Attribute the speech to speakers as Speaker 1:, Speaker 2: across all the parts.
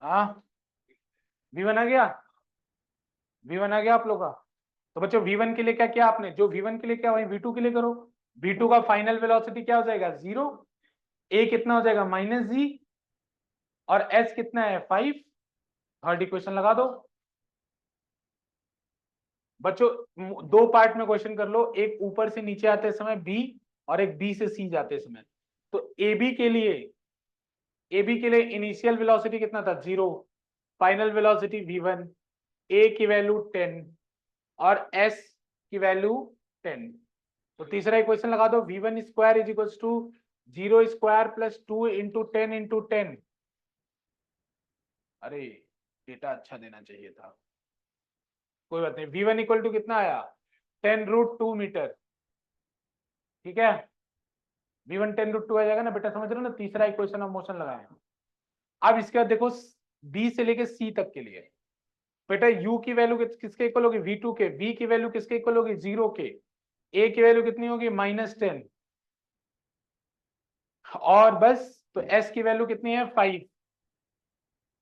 Speaker 1: हाँ V1 आ गया, V1 आ गया आप लोग का। तो बच्चों V1 के लिए क्या किया आपने, जो V1 के लिए क्या वही V2 के लिए करो। V2 का फाइनल वेलोसिटी क्या हो जाएगा 0, A कितना हो जाएगा -g, और S कितना है 5। थर्ड इक्वेशन लगा दो बच्चों। दो पार्ट में क्वेश्चन कर लो, एक ऊपर से नीचे आते समय B और एक B से C जाते समय। तो AB के लिए इनिशियल वेलोसिटी कितना था 0, फाइनल वेलोसिटी V1, A की वैल्यू 10 और S की वैल्यू 10। तो तीसरा इक्वेशन लगा दो, V1 square is equal to 0 square plus 2 into 10 into 10। अरे डेटा अच्छा देना चाहिए था, कोई बात नहीं। V1 इक्वल टू कितना आया 10√2 मीटर, ठीक है। V1 10√2 आ जाएगा ना बेटा, समझ रहे हो ना। तीसरा इक्वेशन ऑफ मोशन लगाए। अब इसके बाद देखो B से लेके C तक के लिए बेटा, U की वैल्यू किसके इक्वल होगी V2 के, V की वैल्यू किसके इक्वल होगी 0 के, A की वैल्यू कितनी होगी -10, और बस। तो S की वैल्यू कितनी है 5,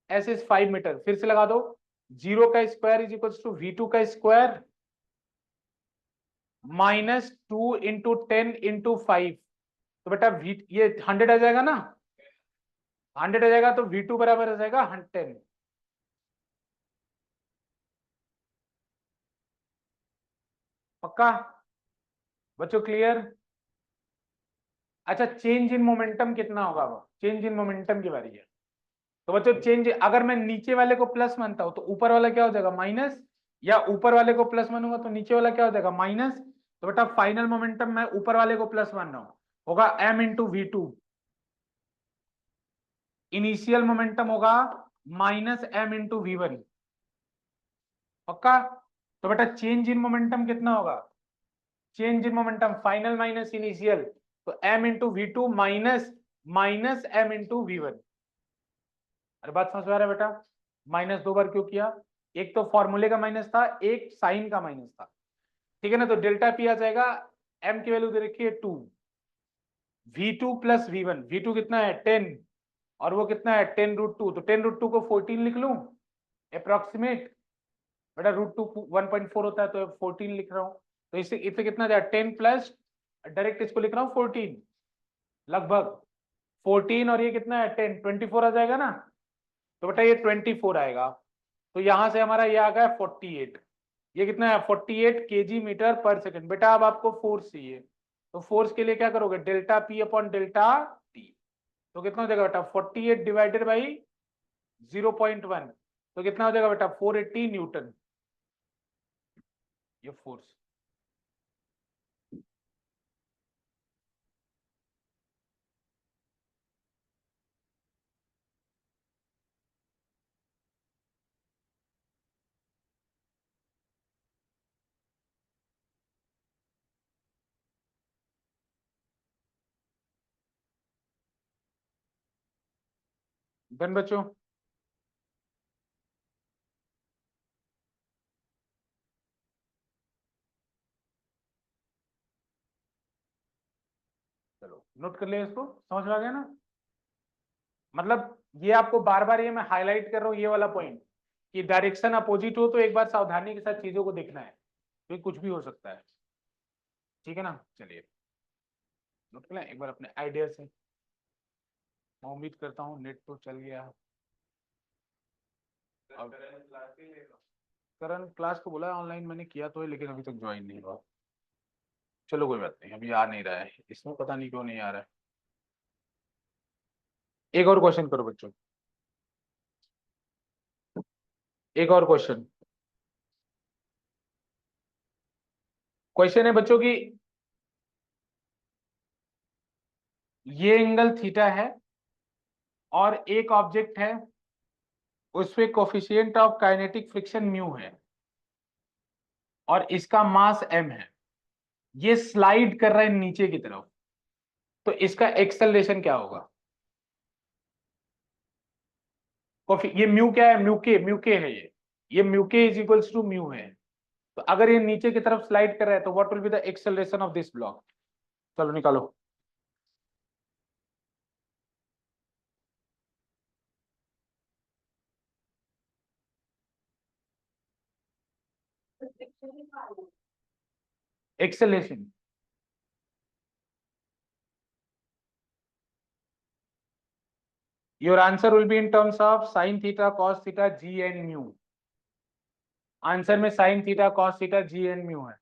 Speaker 1: S इज 5 मीटर। फिर से लगा दो, 0 का square is equal to V2 का स्क्वायर -2 इंटू 10 इंटू 5। तो बेटा ये 100 आ जाएगा ना, 100 आ जाएगा, तो V2 बराबर आ जाएगा 10। पक्का बच्चों, क्लियर। अच्छा, चेंज इन मोमेंटम कितना होगा, वो चेंज इन मोमेंटम की बारी है। तो बच्चों चेंज, अगर मैं नीचे वाले को प्लस मानता हूं तो ऊपर वाला क्या हो जाएगा माइनस, या ऊपर वाले को प्लस मानूंगा तो नीचे वाला क्या हो जाएगा माइनस। तो बेटा फाइनल मोमेंटम मैं ऊपर वाले को प्लस मान रहा हूं, होगा m into V2। Initial momentum होगा -m इंटू V1। पक्का। तो बेटा चेंज इन मोमेंटम कितना होगा, change in momentum final minus initial, तो m into V2 minus m into V1। अरे बात समझ में आ रहा है बेटा, माइनस दो बार क्यों किया, एक तो फॉर्मूले का माइनस था, एक साइन का माइनस था, ठीक है ना। तो डेल्टा पी आ जाएगा, m की वैल्यू दे रखी है 2, V2 प्लस V1। V2 कितना है 10, और वो कितना है 10√2, तो 10√2 को 14 लिख लूं अप्रोक्सीमेट। बेटा √2 1.4 होता है, तो 14 लिख रहा हूं। तो इससे इससे कितना जाए 10 प्लस, डायरेक्ट इसको लिख रहा हूँ 14, लगभग 14, और ये कितना है 10, 24 आ जाएगा ना। तो बेटा ये 24 आएगा। तो यहां से हमारा ये आ गया 48, ये कितना है 48 केजी मीटर पर सेकंड। बेटा अब आपको फोर्स चाहिए, तो फोर्स के लिए क्या करोगे, delta P upon delta T. तो कितना हो जाएगा बेटा 48 डिवाइडेड बाई 0.1, तो कितना हो जाएगा बेटा 480 न्यूटन, ये फोर्स। डन बच्चों। चलो नोट कर लिया, इसको समझ में आ गया ना। मतलब ये आपको बार बार ये मैं हाईलाइट कर रहा हूँ ये वाला पॉइंट, कि डायरेक्शन अपोजिट हो तो एक बार सावधानी के साथ चीजों को देखना है, क्योंकि कुछ भी हो सकता है, ठीक है ना। चलिए नोट कर लें एक बार अपने आइडिया से। मैं उम्मीद करता हूँ नेट तो चल गया। अब करण क्लास को बोला ऑनलाइन मैंने किया तो है, लेकिन अभी तक ज्वाइन नहीं हुआ। चलो कोई बात नहीं, अभी आ नहीं रहा है इसमें, पता नहीं क्यों नहीं आ रहा है। एक और क्वेश्चन करो बच्चों, एक और क्वेश्चन। क्वेश्चन है बच्चों की, ये एंगल थीटा है और एक ऑब्जेक्ट है, उसपे coefficient of kinetic friction mu है, और इसका मास m है, ये स्लाइड कर रहा है नीचे की तरफ, तो इसका एक्सेलरेशन क्या होगा। ये म्यू क्या है, म्यू के है ये म्यू के इज इक्वल्स टू म्यू है। तो अगर ये नीचे की तरफ स्लाइड कर रहा है तो what will be the acceleration of this block. चलो निकालो। Acceleration, your answer will be in terms of sine theta cos theta g and mu. Answer में sine theta cos theta g and mu है।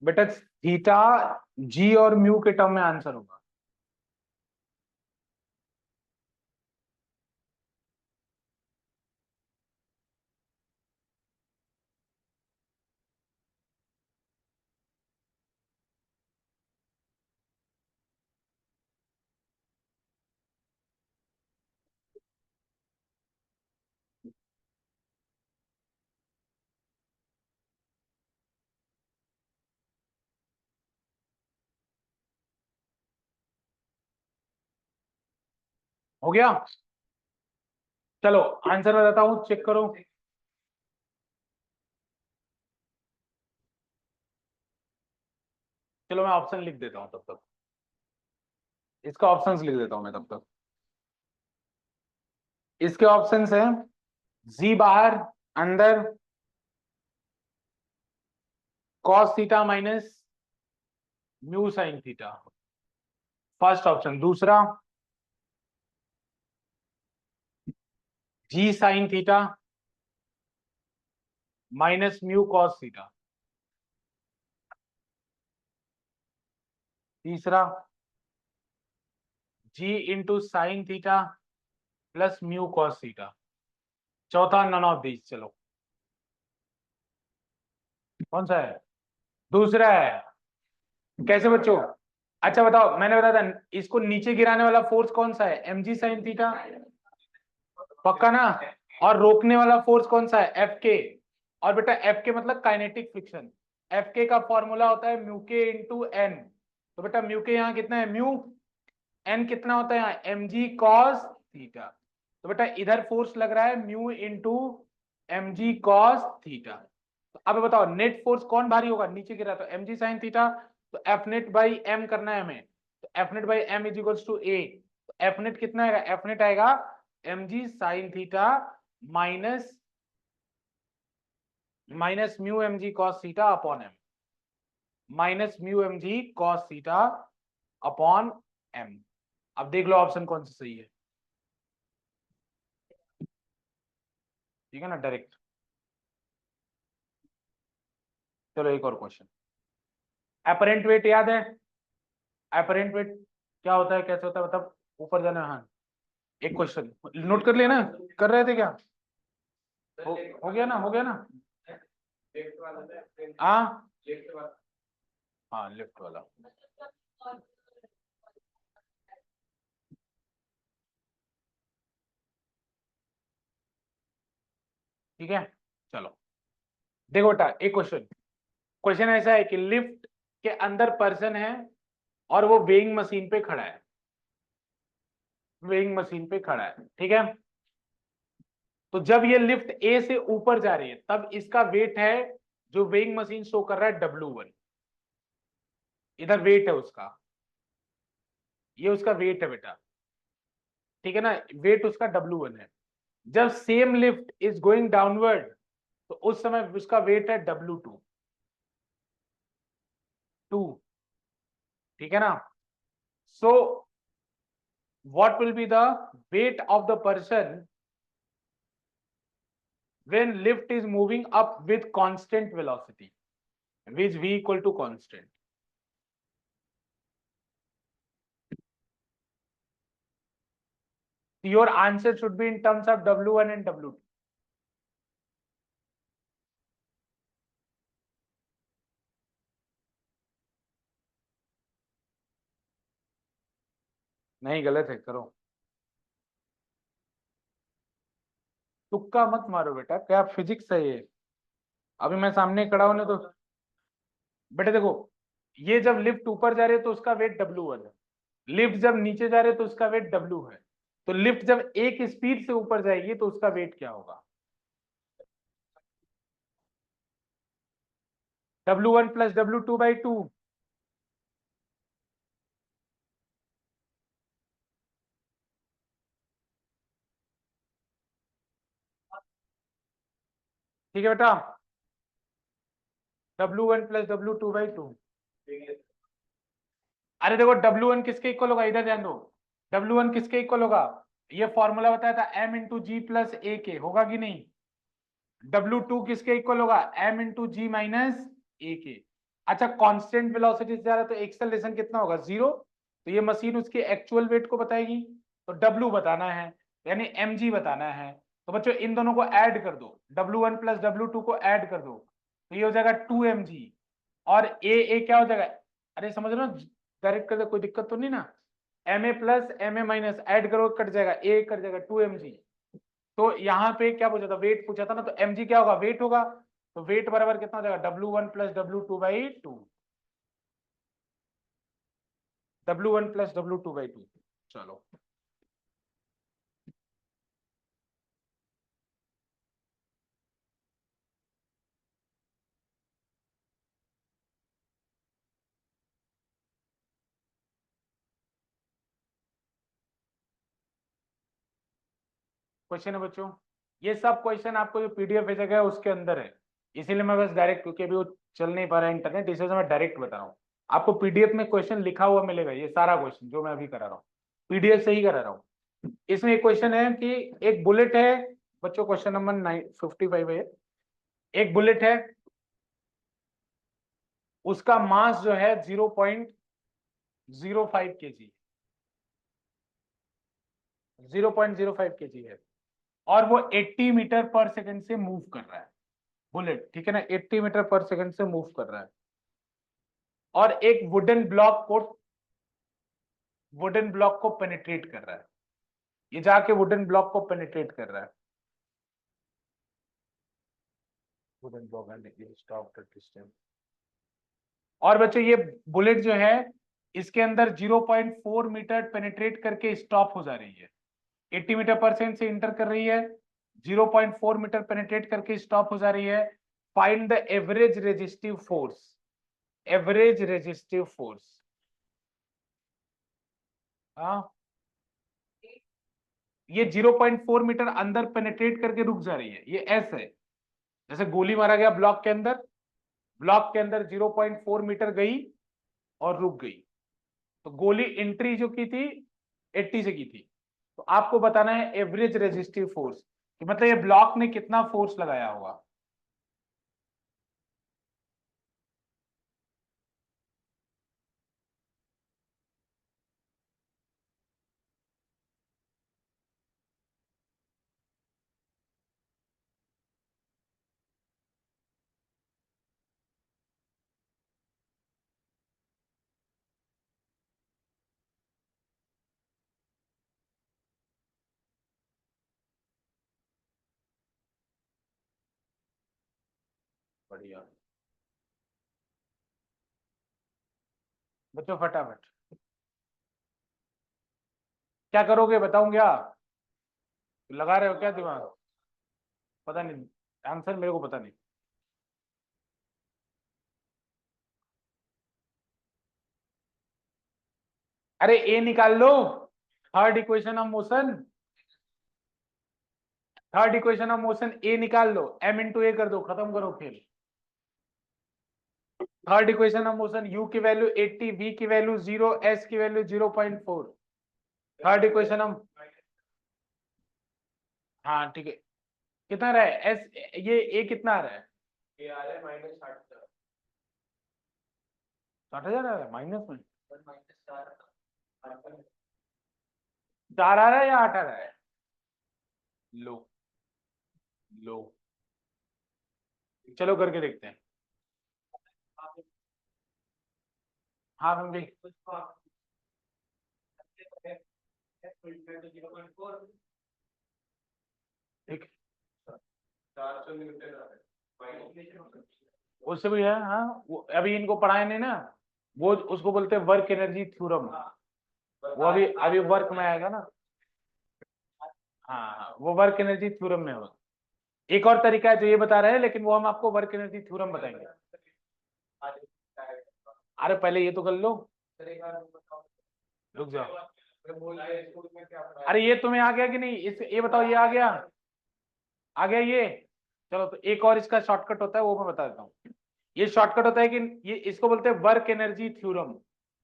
Speaker 1: बेटा theta जी और mu के term में answer होगा। हो गया, चलो आंसर बताता हूं, चेक करो। चलो मैं ऑप्शन लिख देता हूं तब तक, इसका ऑप्शंस लिख देता हूं मैं तब तक। इसके ऑप्शंस हैं जी बाहर, अंदर, cos theta minus mu sine theta, first option. दूसरा g sine theta minus mu cos theta. तीसरा g into sine theta plus mu cos theta. चौथा नन ऑफ दीज। चलो कौन सा है? दूसरा है। कैसे बच्चों? अच्छा बताओ, मैंने बताया था इसको नीचे गिराने वाला फोर्स कौन सा है? एम जी साइन थीटा, पक्का ना? और रोकने वाला फोर्स कौन सा है? एफ के। और बेटा एफ के मतलब काइनेटिक फ्रिक्शन। एफ के का फॉर्मूला होता है म्यू के इंटू एन। तो बेटा म्यू के यहाँ कितना है? म्यू। एन कितना होता है यहाँ? M g cos theta. तो बेटा इधर फोर्स लग रहा है mu into m g cos theta. तो अब बताओ नेट फोर्स कौन भारी होगा? नीचे गिरा तो एम जी साइन थीटा, तो एफ नेट बाई एम करना है हमें। तो F net by m is equals to a. तो एफ नेट कितना आएगा? एफ नेट आएगा m g sine theta minus minus mu m g cos theta upon m, minus mu m g cos theta upon m. अब देख लो option कौन सा सही है। ठीक है ना, डायरेक्ट। चलो एक और क्वेश्चन। अपरेंट वेट याद है? अपरेंट वेट क्या होता है, कैसे होता है? मतलब ऊपर जाना। हाँ, एक क्वेश्चन नोट कर लिया ना? कर रहे थे क्या? हो गया ना? हो गया ना? हाँ हाँ, लेफ्ट वाला। ठीक है, चलो देखो बेटा एक क्वेश्चन। क्वेश्चन ऐसा है कि लिफ्ट के अंदर पर्सन है और वो वेइंग मशीन पे खड़ा है। वेइंग मशीन पे खड़ा है, ठीक है। तो जब ये लिफ्ट ए से ऊपर जा रही है तब इसका वेट है, जो वेइंग मशीन शो कर रहा है W1। इधर वेट है उसका, ये उसका वेट है बेटा, ठीक है ना? वेट उसका W1 है। जब same lift is going downward तो उस समय उसका वेट है W2, 2। ठीक है ना? So what will be the weight of the person when lift is moving up with constant velocity, which v equal to constant? Your answer should be in terms of W1 and W2. नहीं, गलत है, करो। तुक्का मत मारो बेटा, क्या physics है ये? अभी मैं सामने खड़ा हूं ना तो बेटे देखो, ये जब लिफ्ट ऊपर जा रही है तो उसका वेट W1 है, लिफ्ट जब नीचे जा रही है तो उसका वेट W है। तो लिफ्ट जब एक स्पीड से ऊपर जाएगी तो उसका वेट क्या होगा? W1 plus W2/2। ठीक है बेटा, W1 प्लस W2/2। अरे देखो W1 किसके इक्वल होगा, इधर ध्यान दो। W1 किसके इक्वल होगा? ये फॉर्मूला बताया था M × G + AK, होगा कि नहीं? W2 किसके इक्वल होगा? M × G - AK। अच्छा, कांस्टेंट वेलोसिटी से जा रहा है तो एक्सेलरेशन कितना होगा? 0। तो ये मशीन उसके एक्चुअल वेट को बताएगी, तो W बताना है, यानी mg बताना है। तो बच्चों इन दोनों को ऐड कर दो, W1 प्लस W2 को ऐड कर दो, तो ये हो जाएगा 2mg। और ए क्या हो जाएगा? अरे समझ रहे हो, डायरेक्ट कर दो, कोई दिक्कत तो नहीं ना। Ma प्लस Ma- ऐड करो, कट जाएगा, ए कट जाएगा, 2mg। तो यहाँ पे क्या पूछा था? वेट पूछा था ना, तो mg क्या होगा? वेट होगा। तो वेट बराबर कितना हो जाएगा? W1 plus W2/2। W1 plus W2/2। चलो, क्वेश्चन है बच्चों, ये सब क्वेश्चन आपको जो पीडीएफ भेजा गया है उसके अंदर है। इसीलिए मैं बस डायरेक्ट, क्योंकि अभी वो चल नहीं पा रहा है इंटरनेट, इसी वजह से मैं डायरेक्ट बता रहा हूँ। आपको पीडीएफ में क्वेश्चन लिखा हुआ मिलेगा, ये सारा क्वेश्चन जो मैं अभी करा रहा हूँ पीडीएफ से ही करा रहा हूँ। इसमें एक क्वेश्चन है कि एक बुलेट है बच्चों, क्वेश्चन नंबर 955 है। एक बुलेट है, उसका मास जो है 0.05 kg, 0.05 kg है, और वो 80 मीटर पर सेकंड से मूव कर रहा है। बुलेट, ठीक है ना, 80 मीटर पर सेकंड से मूव कर रहा है, और एक वुडन ब्लॉक को पेनिट्रेट कर रहा है। ये जाके वुडन ब्लॉक को पेनिट्रेट कर रहा है। Wooden block and stop distance. और बच्चों ये बुलेट जो है, इसके अंदर 0.4 मीटर पेनिट्रेट करके स्टॉप हो जा रही है। 80 मीटर पर सेकंड से इंटर कर रही है, 0.4 मीटर पेनिट्रेट करके स्टॉप हो जा रही है। Find the average resistive force. Average resistive force. हाँ, ये 0.4 मीटर अंदर पेनिट्रेट करके रुक जा रही है, ये एस है। जैसे गोली मारा गया ब्लॉक के अंदर, ब्लॉक के अंदर 0.4 मीटर गई और रुक गई। तो गोली एंट्री जो की थी 80 से की थी। तो आपको बताना है एवरेज रेजिस्टिव फोर्स, कि मतलब ये ब्लॉक ने कितना फोर्स लगाया होगा। बढ़िया बच्चों, फटाफट क्या करोगे, बताऊं क्या? लगा रहे हो क्या दिमाग? पता नहीं, आंसर मेरे को पता नहीं। अरे ए निकाल लो, third equation of motion. Third equation of motion a निकाल लो, M × A कर दो, खत्म करो खेल। Third equation of motion, u की वैल्यू 80, v की वैल्यू 0, s की वैल्यू 0.4। थर्ड इक्वेशन ऑफ, हाँ ठीक है, कितना रहा है एस? ये ए कितना आ रहा है? ये आ रहा है -60,000। 60,000 आ रहा है माइनस में? 4 आ रहा है या 8 आ रहा है? लो, लो, चलो करके देखते हैं। हाँ समझे। ठीक, 400 न्यूटन आ रहा है। उससे भी है, हाँ अभी इनको पढ़ाए नहीं ना, वो उसको बोलते हैं वर्क एनर्जी थ्योरम, वो अभी अभी वर्क में आएगा ना। हाँ वो वर्क एनर्जी थ्योरम में होगा। एक और तरीका है जो ये बता रहे हैं, लेकिन वो हम आपको वर्क एनर्जी थ्योरम बताएंगे। अरे पहले ये तो कर लो, रुक जाओ। अरे ये तुम्हें आ गया कि नहीं, इस ये बताओ, ये आ गया ये। चलो तो एक और इसका शॉर्टकट होता है, वो मैं बता देता हूँ। ये शॉर्टकट होता है कि ये इसको बोलते हैं वर्क एनर्जी थ्योरम।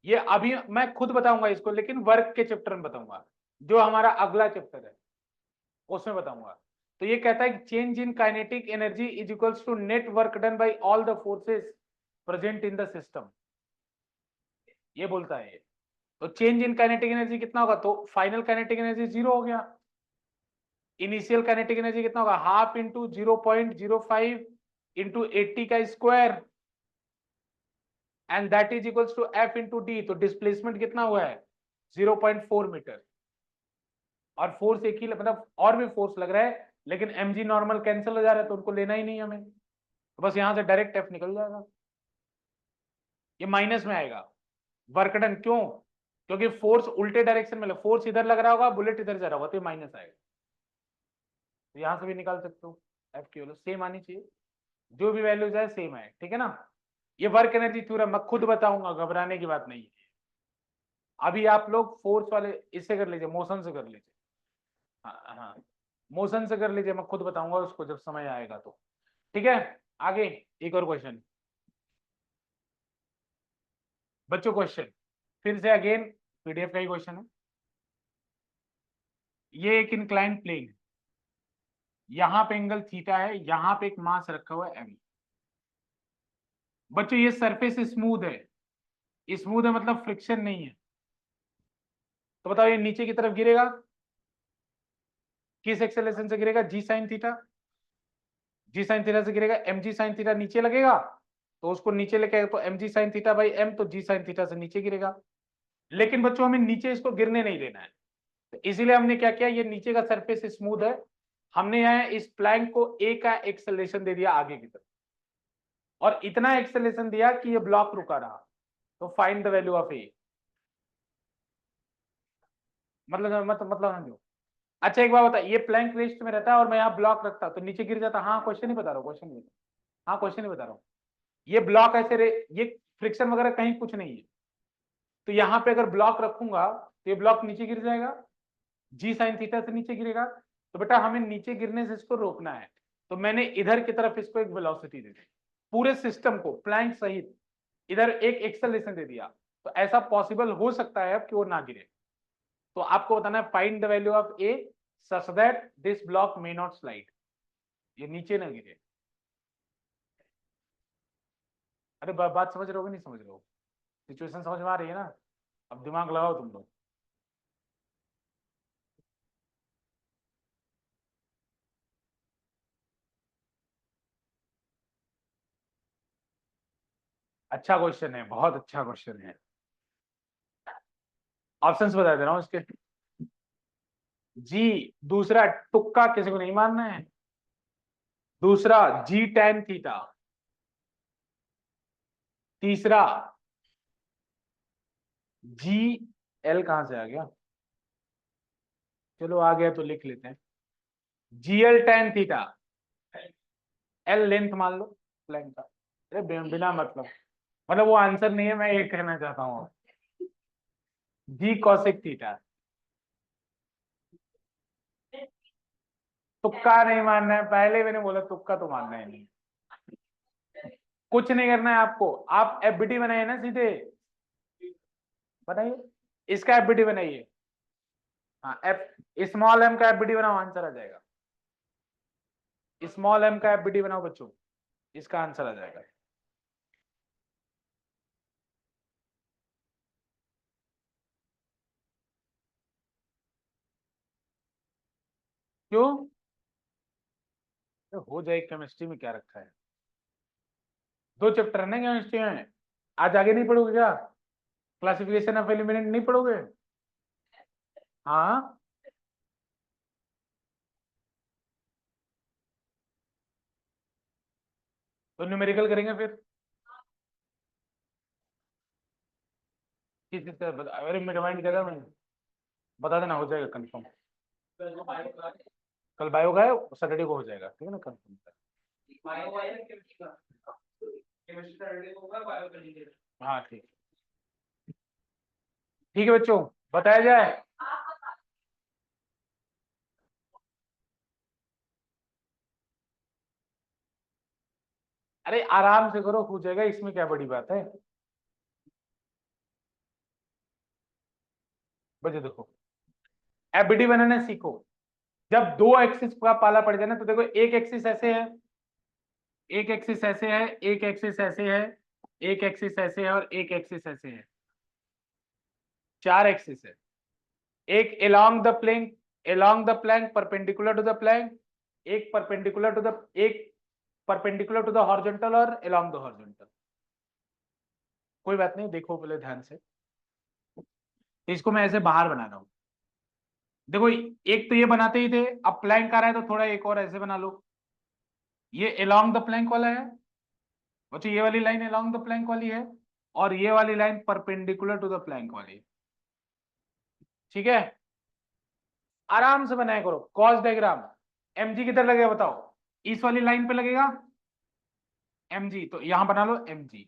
Speaker 1: ये अभी मैं खुद बताऊंगा इसको, लेकिन वर्क के चैप्टर में बताऊंगा, जो हमारा अगला चैप्टर है उसमें बताऊंगा। तो ये कहता है कि change in kinetic energy is equals to net work done by all the forces present in the system, ये बोलता है ये। तो चेंज इन काइनेटिक एनर्जी कितना होगा, तो फाइनल काइनेटिक एनर्जी 0 हो गया। इनिशियल काइनेटिक एनर्जी कितना होगा, हाफ इंटू 0.05 इंटू 80 का square, and that is equals to F into D. तो डिस्प्लेसमेंट कितना हुआ है, 0.4 मीटर। और फोर्स एक ही, मतलब और भी फोर्स लग रहा है, लेकिन mg नॉर्मल कैंसिल हो जा रहा है, तो उनको लेना ही नहीं हमें, तो बस यहां से डायरेक्ट एफ निकल जाएगा। ये माइनस में आएगा वर्क डन, क्यों, क्योंकि फोर्स उल्टे डायरेक्शन में, फोर्स इधर लग रहा होगा, बुलेट इधर जा रहा होगा, तो ये माइनस आएगा। तो यहां से भी निकाल सकते हो, एफ की वैल्यू सेम आनी चाहिए, जो भी वैल्यू जाए सेम है, ठीक है ना। ये वर्क एनर्जी थ्योरम मैं खुद बताऊंगा, घबराने की बात नहीं है। अभी आप लोग फोर्स वाले इससे कर लीजिए, मोशन से कर लीजिए। हाँ हाँ, मोशन से कर लीजिए, मैं खुद बताऊंगा उसको जब समय आएगा तो। ठीक है, आगे एक और क्वेश्चन बच्चों, क्वेश्चन फिर से अगेन पीडीएफ का ही क्वेश्चन है। ये एक इंक्लाइन प्लेन, यहाँ पे एंगल थीटा है, यहाँ पे एक मास रखा हुआ है एम। बच्चों ये सरफेस स्मूथ है, स्मूथ है मतलब फ्रिक्शन नहीं है। तो बताओ ये नीचे की तरफ गिरेगा, किस एक्सेलरेशन से गिरेगा, जी साइन थीटा। जी साइन थीटा से गिरेगा, एम जी साइन थीटा नीचे लगेगा, तो उसको नीचे लेके, तो m g sine theta by m, तो जी साइन थीटा से नीचे गिरेगा। लेकिन बच्चों हमें नीचे इसको गिरने नहीं देना है, तो इसीलिए हमने क्या किया, ये नीचे का सरफेस स्मूथ है, हमने यहाँ इस प्लैंक को ए का एक्सेलरेशन दे दिया आगे की तरफ, और इतना एक्सेलरेशन दिया कि ये ब्लॉक रुका रहा। तो फाइंड द वैल्यू ऑफ ए, मतलब समझो। अच्छा एक बात बता, ये प्लैंक रेस्ट में रहता है और मैं यहाँ ब्लॉक रखता तो नीचे गिर जाता। हाँ क्वेश्चन ही बता रहा हूँ, क्वेश्चन नहीं, हाँ क्वेश्चन ही बता रहा हूँ। ये ब्लॉक ऐसे ये फ्रिक्शन वगैरह कहीं कुछ नहीं है, तो यहाँ पे अगर ब्लॉक रखूंगा तो ये ब्लॉक नीचे गिर जाएगा, जी साइन थीटा से नीचे गिरेगा। तो बेटा हमें नीचे गिरने से इसको रोकना है, तो मैंने इधर की तरफ इसको एक वेलोसिटी दे दी, पूरे सिस्टम को प्लैंक सहित इधर एक एक्सेलरेशन दे दिया। तो ऐसा पॉसिबल हो सकता है अब कि वो ना गिरे। तो आपको बताना है find the value of A such that this block may not slide, ये नीचे ना गिरे। अरे बात समझ रहे हो कि नहीं समझ रहे हो, सिचुएशन समझ में आ रही है ना, अब दिमाग लगाओ तुम लोग। अच्छा क्वेश्चन है, बहुत अच्छा क्वेश्चन है। ऑप्शंस बता दे रहा हूं इसके। जी, दूसरा तुक्का किसी को नहीं मानना है, दूसरा जी टेन थीटा, तीसरा जी एल कहां से आ गया, चलो आ गया तो लिख लेते हैं, G L tan theta, L length मान लो प्लैंक का। अरे बिना मतलब वो आंसर नहीं है, मैं ये कहना चाहता हूँ, जी कॉसेक थीटा। तुक्का नहीं मानना है, पहले मैंने बोला तुक्का तो मानना ही नहीं। कुछ नहीं करना है आपको, आप एफबीटी बनाइए ना सीधे, बनाइए इसका एफबीटी बनाइए। हाँ एफ, स्मॉल एम का एफबीटी बनाओ, आंसर आ जाएगा। स्मॉल एम का एफबीटी बनाओ बच्चों, इसका आंसर आ जाएगा। क्यों, तो हो जाए, केमिस्ट्री में क्या रखा है, दो चैप्टर है ना केमिस्ट्री में, आज आगे नहीं पढ़ोगे क्या, क्लासिफिकेशन ऑफ एलिमेंट नहीं पढ़ोगे। हाँ तो न्यूमेरिकल करेंगे फिर किस तरह अरे मैं रिमाइंड कर रहा हूँ, बता देना, हो जाएगा कंफर्म। कल बायो का है, सैटरडे को हो जाएगा, ठीक है ना कंफर्म। हाँ ठीक, ठीक है बच्चों, बताया जाए। अरे आराम से करो, हो जाएगा, इसमें क्या बड़ी बात है। बच्चों देखो, एबीडी बनाना सीखो। जब दो एक्सिस का पाला पड़ जाए ना, तो देखो एक एक्सिस ऐसे है, एक एक्सिस ऐसे है, एक एक्सिस ऐसे है, एक एक्सिस ऐसे है और एक एक्सिस ऐसे है, चार एक्सिस है। एक along the plane, along the plank perpendicular to the plank, एक परपेंडिकुलर टू द, एक परपेंडिकुलर टू द हॉरिजॉन्टल और along द हॉरिजॉन्टल। कोई बात नहीं, देखो पहले ध्यान से। तो इसको मैं ऐसे बाहर बना रहा हूं, देखो एक तो ये बनाते ही थे, अब प्लैंक आ रहा है तो थोड़ा एक और ऐसे बना लो। ये along द प्लैंक वाला है बच्चों, ये वाली लाइन along द प्लैंक वाली है, और ये वाली line perpendicular to the plank वाली है, ठीक है। आराम से बनाया करो कॉस डायग्राम। mg किधर लगेगा बताओ, इस वाली लाइन पे लगेगा mg, तो यहां बना लो mg।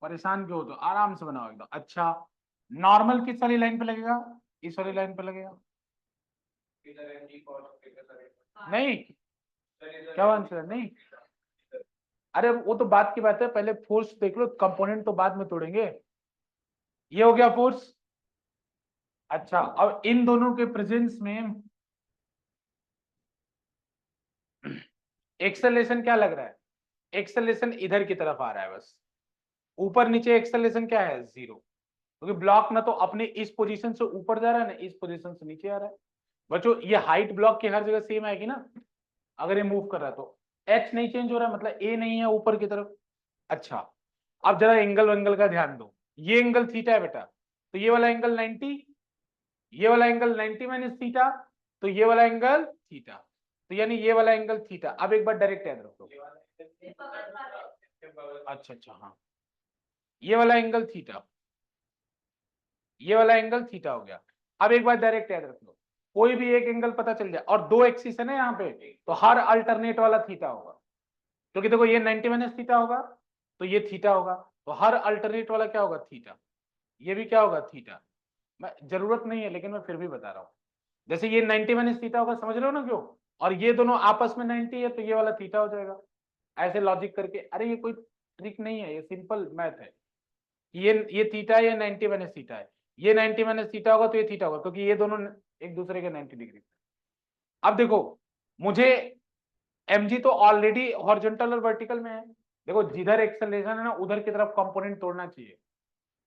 Speaker 1: परेशान क्यों हो, तो आराम से बनाओ एकदम। अच्छा, नॉर्मल किस वाली लाइन पे लगेगा, इस वाली लाइन पे लगेगा। नहीं, क्या आंसर नहीं। अरे वो तो बात की बात है, पहले फोर्स देख लो, कंपोनेंट तो बाद में तोड़ेंगे। ये हो गया फोर्स। अच्छा, अब इन दोनों के प्रेजेंस में एक्सेलरेशन क्या लग रहा है, एक्सेलरेशन इधर की तरफ आ रहा है बस। ऊपर नीचे एक्सेलरेशन क्या है, जीरो, क्योंकि ब्लॉक ना तो अपने इस पोजीशन से ऊपर जा रहा है ना इस पोजीशन से नीचे आ रहा है। बच्चों ये हाइट ब्लॉक की हर जगह सेम आएगी ना, अगर ये मूव कर रहा है तो एच नहीं चेंज हो रहा है, मतलब ए नहीं है ऊपर की तरफ। अच्छा, अब जरा एंगल वेंगल का ध्यान दो, ये एंगल थीटा है बेटा, तो ये वाला एंगल 90, ये वाला एंगल 90 माइनस थीटा, तो ये वाला एंगल थीटा, तो यानी ये वाला एंगल थीटा। अब एक बार डायरेक्ट याद रखो, अच्छा अच्छा हाँ, ये वाला एंगल थीटा, ये वाला एंगल थीटा हो गया। अब एक बार डायरेक्ट याद रख लो, कोई भी एक एंगल पता चल जाए और दो एक्सिस है ना यहाँ पे, तो हर अल्टरनेट वाला थीटा होगा, क्योंकि देखो ये 90 माइनस थीटा होगा, तो ये थीटा होगा, तो हर अल्टरनेट वाला क्या होगा, थीटा। ये भी क्या होगा, थीटा। मैं जरूरत नहीं है लेकिन मैं फिर भी बता रहा हूँ, जैसे ये 90 माइनस थीटा होगा, समझ रहे हो ना क्यों, और ये दोनों आपस में 90 है तो ये वाला थीटा हो जाएगा। ऐसे लॉजिक करके, अरे ये कोई ट्रिक नहीं है, ये सिंपल मैथ है। ये थीटा है, ये 90 माइनस थीटा है, ये 90 माइनस थीटा होगा तो ये थीटा होगा, क्योंकि ये दोनों एक दूसरे के 90 डिग्री। अब देखो, मुझे mg तो ऑलरेडी हॉरिजॉन्टल और वर्टिकल में है, देखो जिधर एक्सेलरेशन है ना उधर की तरफ कंपोनेंट तोड़ना चाहिए।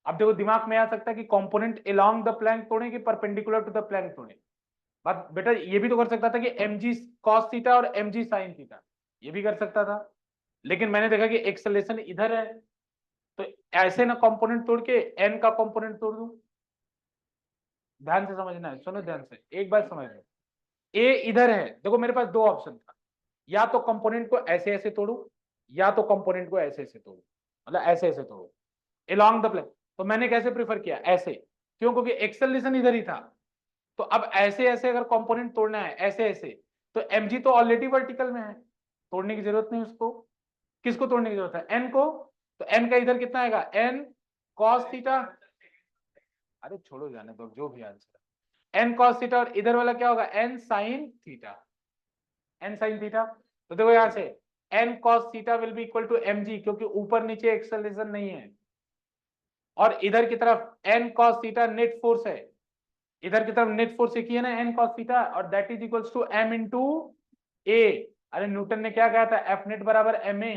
Speaker 1: अब देखो दिमाग में आ सकता है कि कंपोनेंट अलोंग द प्लैंक तोड़े कि परपेंडिकुलर टू द प्लैंक तोड़े। बट बेटा ये भी तो कर सकता था कि mg cos थीटा और mg sin थीटा, ये भी कर सकता था, लेकिन मैंने देखा कि एक्सेलरेशन इधर है, तो ऐसे ना कंपोनेंट तोड़ के n का कंपोनेंट तोड़ दूं। ध्यान से समझना है, सुनो ध्यान से, एक बार समझ लो। ए इधर है, देखो मेरे पास दो ऑप्शन था, या तो कंपोनेंट को ऐसे ऐसे तोड़ू, या तो कंपोनेंट को ऐसे ऐसे तोड़ू, मतलब ऐसे ऐसे तोड़ू along द प्लेन। तो मैंने कैसे प्रीफर किया, ऐसे, क्यों, क्योंकि एक्सेलरेशन इधर ही था। तो अब ऐसे ऐसे अगर कंपोनेंट तोड़ना है ऐसे ऐसे, तो mg तो ऑलरेडी वर्टिकल में है, तोड़ने की जरूरत नहीं उसको। किसको तोड़ने की जरूरत है, n को, तो n का इधर कितना आएगा, n cos थीटा, अरे छोड़ो जाने दो, जो भी आंसर, n cos थीटा, और इधर वाला क्या होगा, n sin theta, n sin theta. तो देखो यहां से n cos theta will be equal to mg, क्योंकि ऊपर नीचे एक्सेलरेशन नहीं है, और इधर की तरफ n cos theta net force है, इधर की तरफ नेट फोर्स एक ही है ना n cos थीटा, और that is equals to m into a। अरे न्यूटन ने क्या कहा था, एफ नेट बराबर ma,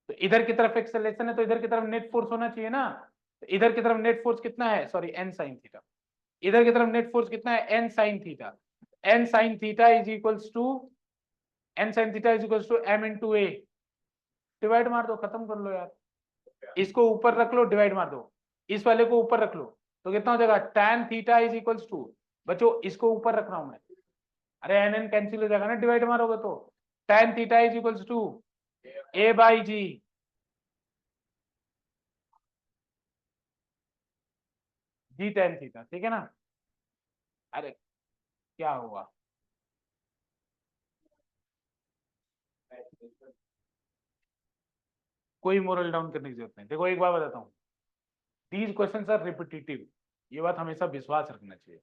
Speaker 1: तो इधर की तरफ एक्सेलरेशन है तो इधर की तरफ नेट फोर्स होना चाहिए ना, तो इधर की तरफ नेट फोर्स कितना है, सॉरी n sin थीटा, इधर की तरफ नेट फोर्स कितना है, n sin theta, n sin theta is equals to, n sin theta is equals to m into a। Divide मार दो, खत्म कर लो यार, इसको ऊपर रख लो, डिवाइड मार दो, इस वाले को ऊपर रख लो, तो कितना हो जाएगा, tan theta is equals to, बच्चों इसको ऊपर रख रहा हूं मैं, अरे एन एन कैंसिल हो जाएगा ना डिवाइड मारोगे तो, tan theta is equals to a by g, g tan theta, ठीक है ना। अरे क्या हुआ, कोई मोरल डाउन करने की जरूरत नहीं। देखो एक बार बताता हूँ, दीज क्वेश्चंस आर रिपीटेटिव, ये बात हमेशा विश्वास रखना चाहिए।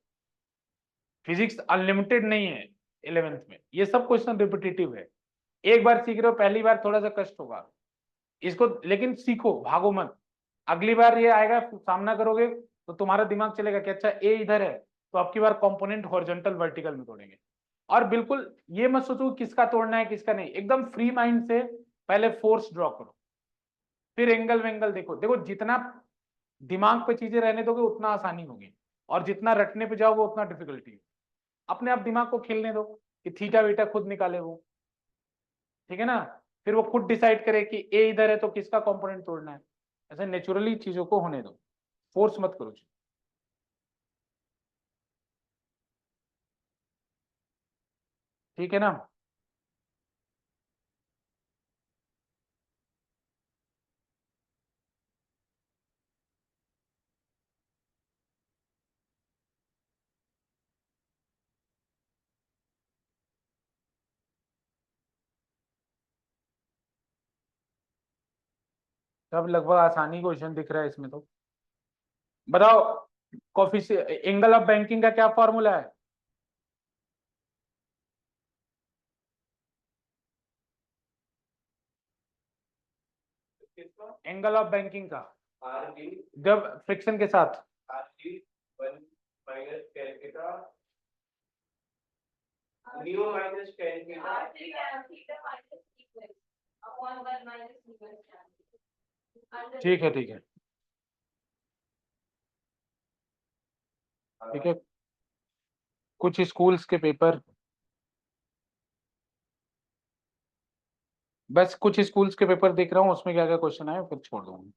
Speaker 1: फिजिक्स अनलिमिटेड नहीं है 11th में, ये सब क्वेश्चन रिपीटेटिव है। एक बार सीख रहे हो, पहली बार थोड़ा सा कष्ट होगा इसको, लेकिन सीखो, भागो मत। अगली बार ये आएगा, सामना करोगे तो तुम्हारा दिमाग चलेगा कि अच्छा ए इधर है, तो आपकी बार कंपोनेंट हॉरिजॉन्टल वर्टिकल में तोड़ेंगे। और बिल्कुल ये मत सोचो किसका तोड़ना है किसका नहीं, एकदम फ्री माइंड से पहले फोर्स ड्रॉ करो, फिर एंगल वेंगल देखो। देखो जितना दिमाग पे चीजें रहने दोगे उतना आसानी होगी, और जितना रटने पे जाओगे उतना डिफिकल्टी है। अपने आप दिमाग को खेलने दो कि थीटा वीटा खुद निकाले वो, ठीक है ना। फिर वो खुद डिसाइड करे कि ए इधर है तो किसका कंपोनेंट तोड़ना है। ऐसे नेचुरली चीजों को होने दो, फोर्स मत करो। ठीक है ना। सब लगभग आसानी क्वेश्चन दिख रहा है इसमें तो। बताओ, कॉफी एंगल ऑफ बैंकिंग का क्या फॉर्मूला है? एंगल ऑफ बैंकिंग का जब फ्रिक्शन के साथ, ठीक है ठीक है ठीक है। कुछ स्कूल्स के पेपर, बस कुछ स्कूल्स के पेपर देख रहा हूँ उसमें क्या क्या क्वेश्चन आए फिर छोड़ दूंगा।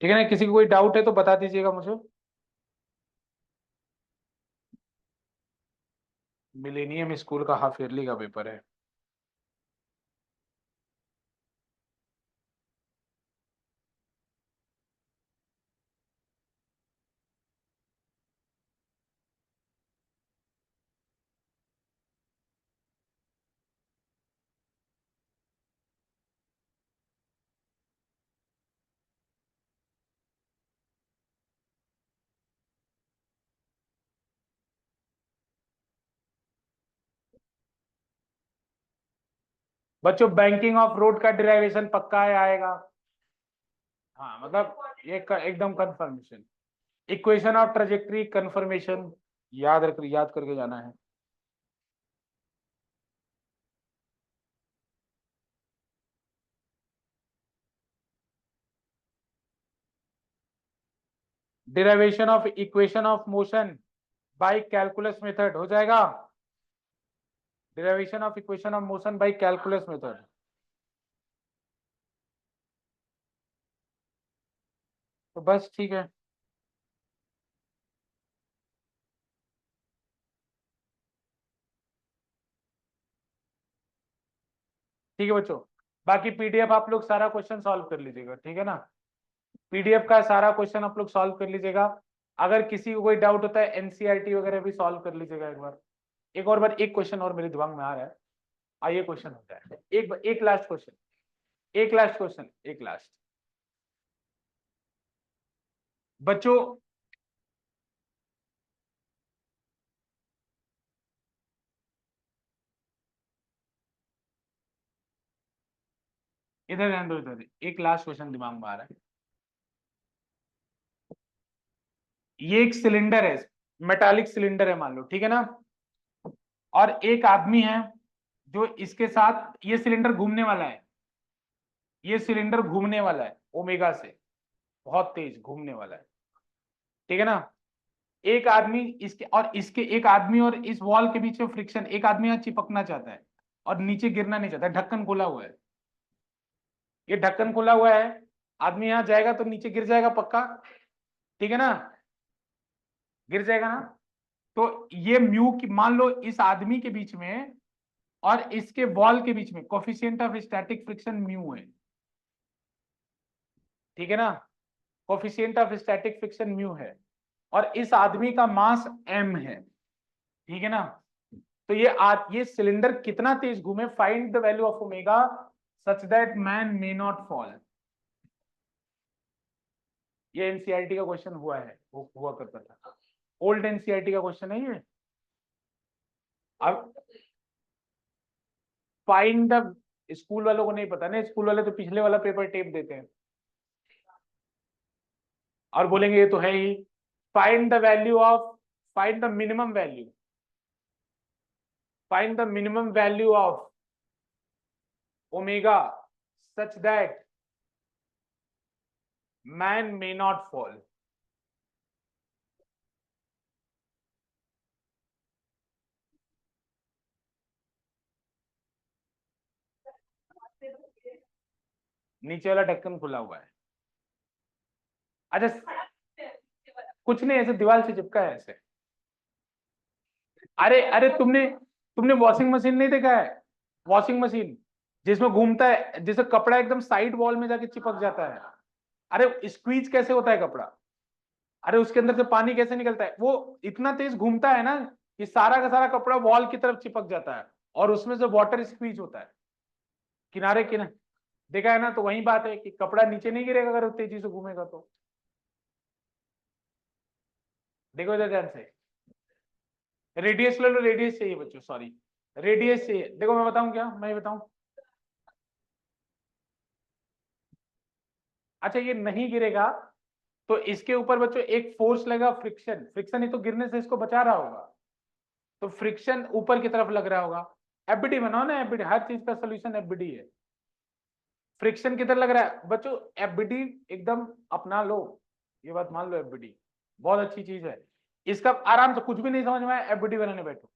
Speaker 1: ठीक है ना, किसी को कोई डाउट है तो बता दीजिएगा मुझे। मिलेनियम स्कूल का हाफ ईयरली का पेपर है। बच्चों बैंकिंग ऑफ रोड का डिराइवेशन पक्का है, आएगा। हाँ मतलब ये एकदम confirmation. Equation of trajectory confirmation, याद करके जाना है। Derivation of equation of motion by calculus method हो जाएगा। Derivation of equation of motion by calculus method. तो बस ठीक है। ठीक है बच्चों, बाकी पीडीएफ आप लोग सारा क्वेश्चन सॉल्व कर लीजिएगा, ठीक है ना। पीडीएफ का सारा क्वेश्चन आप लोग सॉल्व कर लीजिएगा। अगर किसी को कोई डाउट होता है एनसीईआरटी वगैरह भी सॉल्व कर लीजिएगा एक बार। एक क्वेश्चन और मेरे दिमाग में आ रहा है, आइए क्वेश्चन होता है एक लास्ट क्वेश्चन, एक लास्ट क्वेश्चन, एक लास्ट। बच्चों इधर ध्यान दो, इधर एक लास्ट क्वेश्चन दिमाग में आ रहा है। ये एक सिलेंडर है, मेटालिक सिलेंडर है मान लो, ठीक है ना। और एक आदमी है जो इसके साथ, ये सिलेंडर घूमने वाला है, ये सिलेंडर घूमने वाला है ओमेगा से, बहुत तेज घूमने वाला है, ठीक है ना। एक आदमी इसके और इसके, एक आदमी और इस वॉल के बीच में फ्रिक्शन, एक आदमी यहाँ चिपकना चाहता है और नीचे गिरना नहीं चाहता, ढक्कन खोला हुआ है, ये ढक्कन खोला हुआ है। आदमी यहाँ जाएगा तो नीचे गिर जाएगा पक्का, ठीक है ना, गिर जाएगा ना। तो ये म्यू की, मान लो इस आदमी के बीच में और इसके वॉल के बीच में coefficient of static friction mu है, ठीक है ना, coefficient of static friction mu है, और इस आदमी का मास m है, ठीक है ना। तो ये सिलेंडर कितना तेज घूमे, find the value of omega such that man may not fall. ये एनसीईआरटी का क्वेश्चन हुआ करता था, ओल्ड एनसीईआरटी का क्वेश्चन है ये। अब फाइंड द, स्कूल वालों को नहीं पता ना, स्कूल वाले तो पिछले वाला पेपर टेप देते हैं और बोलेंगे ये तो है ही। Find the value of, find the minimum value, find the minimum value of omega such that man may not fall. नीचे वाला ढक्कन खुला हुआ है। अच्छा, कुछ नहीं, ऐसे दीवार से चिपका है ऐसे। अरे अरे तुमने तुमने वॉशिंग मशीन नहीं देखा है, वॉशिंग मशीन जिसमें घूमता है, जिससे कपड़ा एकदम साइड वॉल में जाके चिपक जाता है। अरे स्क्वीज कैसे होता है कपड़ा, अरे उसके अंदर से पानी कैसे निकलता है, वो इतना तेज घूमता है ना कि सारा का सारा कपड़ा वॉल की तरफ चिपक जाता है, और उसमें से वाटर स्क्वीज होता है किनारे किनारे। देखा है ना, तो वही बात है कि कपड़ा नीचे नहीं गिरेगा अगर तेजी से घूमेगा तो। देखो इधर ध्यान से, रेडियस ले लो, रेडियस चाहिए बच्चों, सॉरी रेडियस चाहिए। देखो मैं बताऊं क्या, मैं बताऊं, अच्छा ये नहीं गिरेगा तो इसके ऊपर बच्चों एक फोर्स लगा, फ्रिक्शन, फ्रिक्शन ही तो गिरने से इसको बचा रहा होगा, तो फ्रिक्शन ऊपर की तरफ लग रहा होगा। एफबीडी बनाओ ना, एफबीडी, हर चीज का सोल्यूशन एफबीडी है। फ्रिक्शन किधर लग रहा है बच्चों, एफबीडी एकदम अपना लो, ये बात मान लो, एफबीडी बहुत अच्छी चीज है। इसका आराम से, कुछ भी नहीं समझ में आया एफबीडी बनाने बैठो।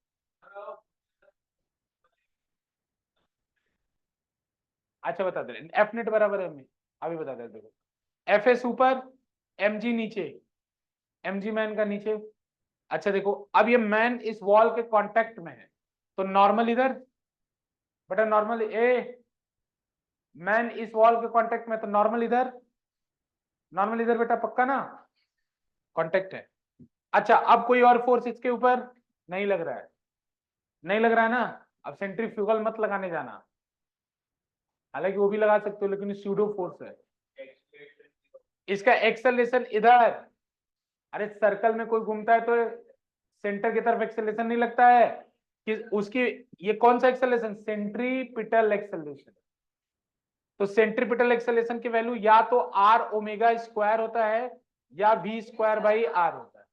Speaker 1: अच्छा बता दे, एफ नेट बराबर है, हमें अभी बता दे, देखो एफ एस ऊपर, एम जी नीचे, एम जी मैन का नीचे। अच्छा देखो, अब ये मैन इस वॉल के कांटेक्ट में है, तो नॉर्मल इधर, बेटा नॉर्मल ए, मैन इस वॉल के कांटेक्ट में, तो नॉर्मल इधर, नॉर्मल इधर बेटा, पक्का ना, कांटेक्ट है। अच्छा अब कोई और फोर्स इसके ऊपर नहीं लग रहा है, नहीं लग रहा है ना, अब सेंट्रीफ्यूगल मत लगाने जाना, हालांकि वो भी लगा सकते हो लेकिन स्यूडो फोर्स है। इसका एक्सेलरेशन इधर, अरे सर्कल में कोई घूमता है तो सेंटर की तरफ एक्सेलरेशन नहीं लगता है कि उसकी, ये कौन सा एक्सेलरेशन, सेंट्रीपिटल एक्सेलरेशन। तो सेंट्रीपिटल एक्सेलरेशन की वैल्यू या तो आर ओमेगा स्क्वायर होता है या वी स्क्वायर बाई आर होता है।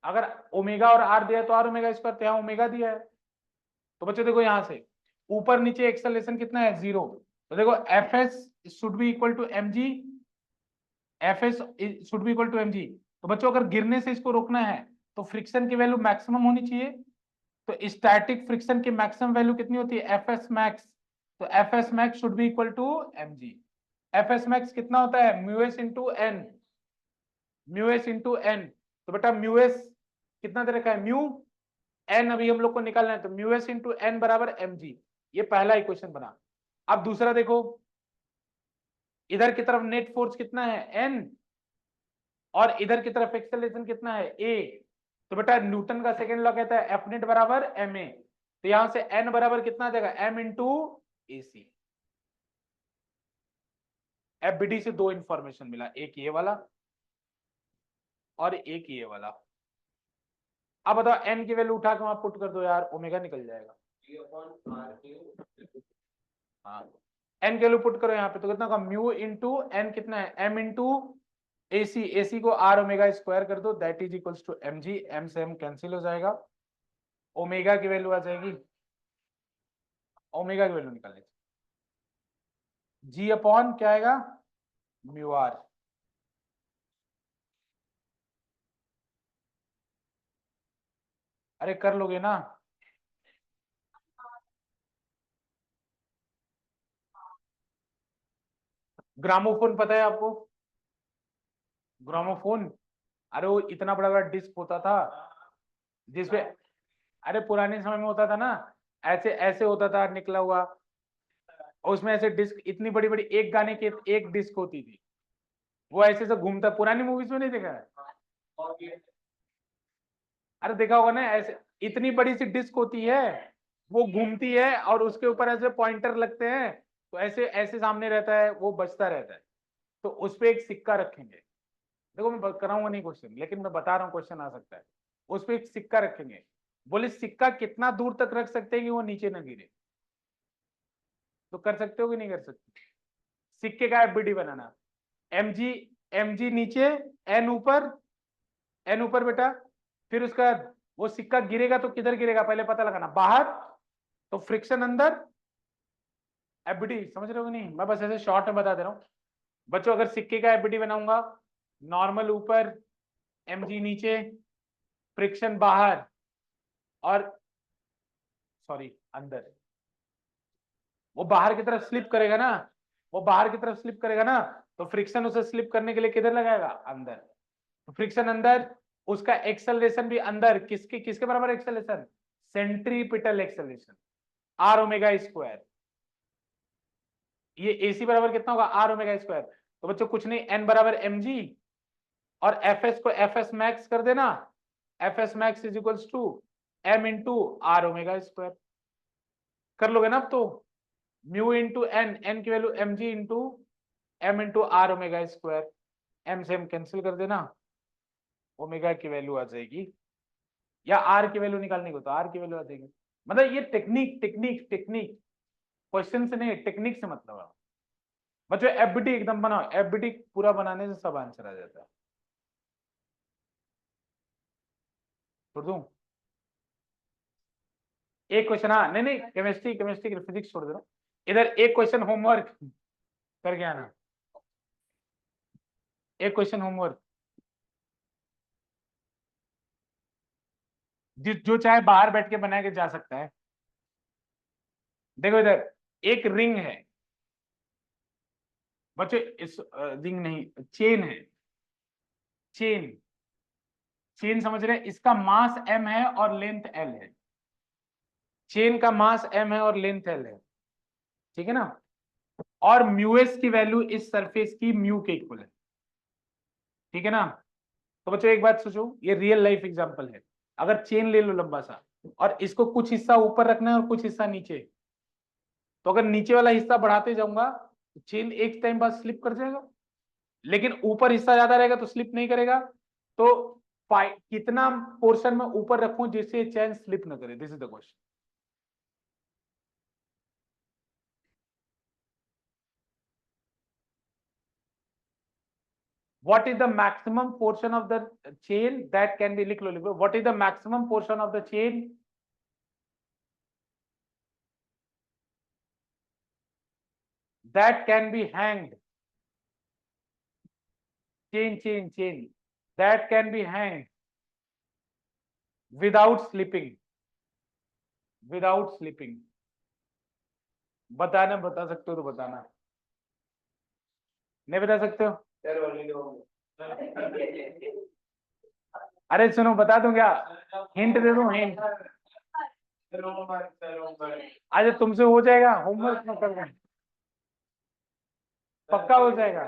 Speaker 1: अगर ओमेगा और आर दिया है तो आर ओमेगा स्क्वायर, तो यहाँ ओमेगा दिया है। तो बच्चों देखो यहां से ऊपर नीचे एक्सेलरेशन कितना है, 0। तो देखो F S should be equal to M G, F S should be equal to M g. तो बच्चों अगर गिरने से इसको रोकना है तो फ्रिक्शन की वैल्यू मैक्सिमम होनी चाहिए, तो स्टैटिक फ्रिक्शन की मैक्सिमम वैल्यू कितनी होती है, एफ एस मैक्स। तो F S max should be equal to M G. F S max कितना होता है, mu S into N, mu S into N. तो बेटा म्यू एस कितना दे रखा है, म्यू, एन अभी हम लोग को निकालना है, तो म्यू एस इंटू एन बराबर एम जी। ये पहला इक्वेशन बना। अब दूसरा देखो, इधर की तरफ नेट फोर्स कितना है, एन, और इधर की तरफ एक्सेलरेशन कितना है, ए। तो बेटा न्यूटन का सेकेंड लॉ कहता है एफ नेट बराबर एम ए। तो यहां से एन बराबर कितना आ जाएगा, एम इंटू ए सी। एफबीडी से दो इंफॉर्मेशन मिला, एक ये वाला और एक ये वाला। अब बताओ एन की वैल्यू उठा के वहां पुट कर दो यार, ओमेगा निकल जाएगा। हाँ, एन की वैल्यू पुट करो यहाँ पे, तो कितना होगा, म्यू इंटू एन कितना है, एम इंटू एसी, एसी को आर ओमेगा स्क्वायर कर दो, that is equals to M G, M से एम कैंसिल हो जाएगा, ओमेगा की वैल्यू आ जाएगी, ओमेगा की वैल्यू निकालनी, जी अपॉन क्या आएगा, म्यू आर। अरे कर लोगे ना, ग्रामोफोन पता है आपको, ग्रामोफोन, अरे वो इतना बड़ा बड़ा डिस्क होता था, जिसपे, अरे पुराने समय में होता था ना, ऐसे ऐसे होता था निकला हुआ, और उसमें ऐसे डिस्क इतनी बड़ी बड़ी, एक गाने की एक डिस्क होती थी, वो ऐसे से घूमता, पुरानी मूवीज में नहीं देखा है? अरे देखा होगा ना, ऐसे इतनी बड़ी सी डिस्क होती है, वो घूमती है और उसके ऊपर ऐसे पॉइंटर लगते हैं, तो ऐसे ऐसे सामने रहता है, वो बजता रहता है, तो उस पे एक सिक्का रखेंगे। देखो मैं कराऊंगा नहीं क्वेश्चन, लेकिन मैं बता रहा हूँ क्वेश्चन आ सकता है। उस पे एक सिक्का रखेंगे, बोले सिक्का कितना दूर तक रख सकते हैं कि वो नीचे न गिरे, तो कर सकते हो कि नहीं कर सकते? सिक्के का एफबीडी बनाना, एमजी, एमजी नीचे, एन ऊपर, एन ऊपर बेटा, फिर उसका वो सिक्का गिरेगा तो किधर गिरेगा पहले पता लगाना, बाहर, तो फ्रिक्शन अंदर, एफबीडी समझ रहे हो कि नहीं? मैं बस ऐसे शॉर्ट में बता दे रहा हूँ बच्चों। अगर सिक्के का एफबीडी बनाऊंगा, नॉर्मल ऊपर, एमजी नीचे, फ्रिक्शन बाहर, और सॉरी अंदर, वो बाहर की तरफ स्लिप करेगा ना, वो बाहर की तरफ स्लिप करेगा ना, तो फ्रिक्शन उसे स्लिप करने के लिए किधर लगाएगा, अंदर, तो फ्रिक्शन अंदर, उसका एक्सेलरेशन भी अंदर, किसके किसके बराबर acceleration, centripetal acceleration, R omega square. ये एसी बराबर कितना होगा, आर ओमेगा स्क्वायर। तो बच्चों कुछ नहीं, एन बराबर एम जी, और एफ एस को एफ एस मैक्स कर देना, F S max is equals to M into R omega square. कर लोगे ना अब तो, म्यू इंटू एन, एन की value M G into M into R omega square, M से एम कैंसिल कर देना, ओमेगा की वैल्यू आ जाएगी, या आर की वैल्यू निकालने को तो आर की वैल्यू आ जाएगी। मतलब ये टेक्निक टेक्निक टेक्निक, क्वेश्चन से नहीं, टेक्निक से मतलब है बच्चों। एफबीटी एकदम बनाओ, एफबीटी पूरा बनाने से सब आंसर आ जाता है। छोड़ दूं एक क्वेश्चन? हाँ नहीं नहीं, केमिस्ट्री केमिस्ट्री फिजिक्स छोड़ दे रहा हूं, इधर एक क्वेश्चन होमवर्क करके आना, एक क्वेश्चन होमवर्क, जो चाहे बाहर बैठ के बना के जा सकता है। देखो इधर एक रिंग है बच्चों, इस रिंग नहीं, चेन है, चेन, चेन समझ रहे हैं? इसका मास m है और लेंथ l है, चेन का मास m है और लेंथ l है, ठीक है ना? और म्यूएस की वैल्यू इस सरफेस की म्यू के इक्वल है, ठीक है ना? तो बच्चों एक बात सोचो, ये रियल लाइफ एग्जांपल है। अगर चेन ले लो लंबा सा, और इसको कुछ हिस्सा ऊपर रखना है और कुछ हिस्सा नीचे, तो अगर नीचे वाला हिस्सा बढ़ाते जाऊंगा तो चेन एक टाइम बाद स्लिप कर जाएगा, लेकिन ऊपर हिस्सा ज्यादा रहेगा तो स्लिप नहीं करेगा। तो कितना पोर्शन में ऊपर रखूं जिससे चेन स्लिप न करे, this is the question. What is the maximum portion of the chain that can be, लिख लो, what is the maximum portion of the chain that can be hanged, chain that can be hanged without slipping, without slipping? बताना, बता सकते हो तो बताना, नहीं बता सकते हो? अरे सुनो, बता दूं क्या, हिंट दे दूं, हिंट? आज तुमसे हो जाएगा, होमवर्क में कर रहे, पक्का हो जाएगा,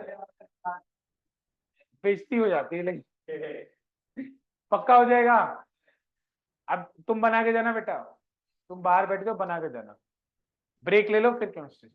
Speaker 1: बेइज्जती हो जाती है लेकिन पक्का हो जाएगा। अब तुम बना के जाना बेटा, तुम बाहर बैठ के बना के जाना, ब्रेक ले लो फिर केमिस्ट्री।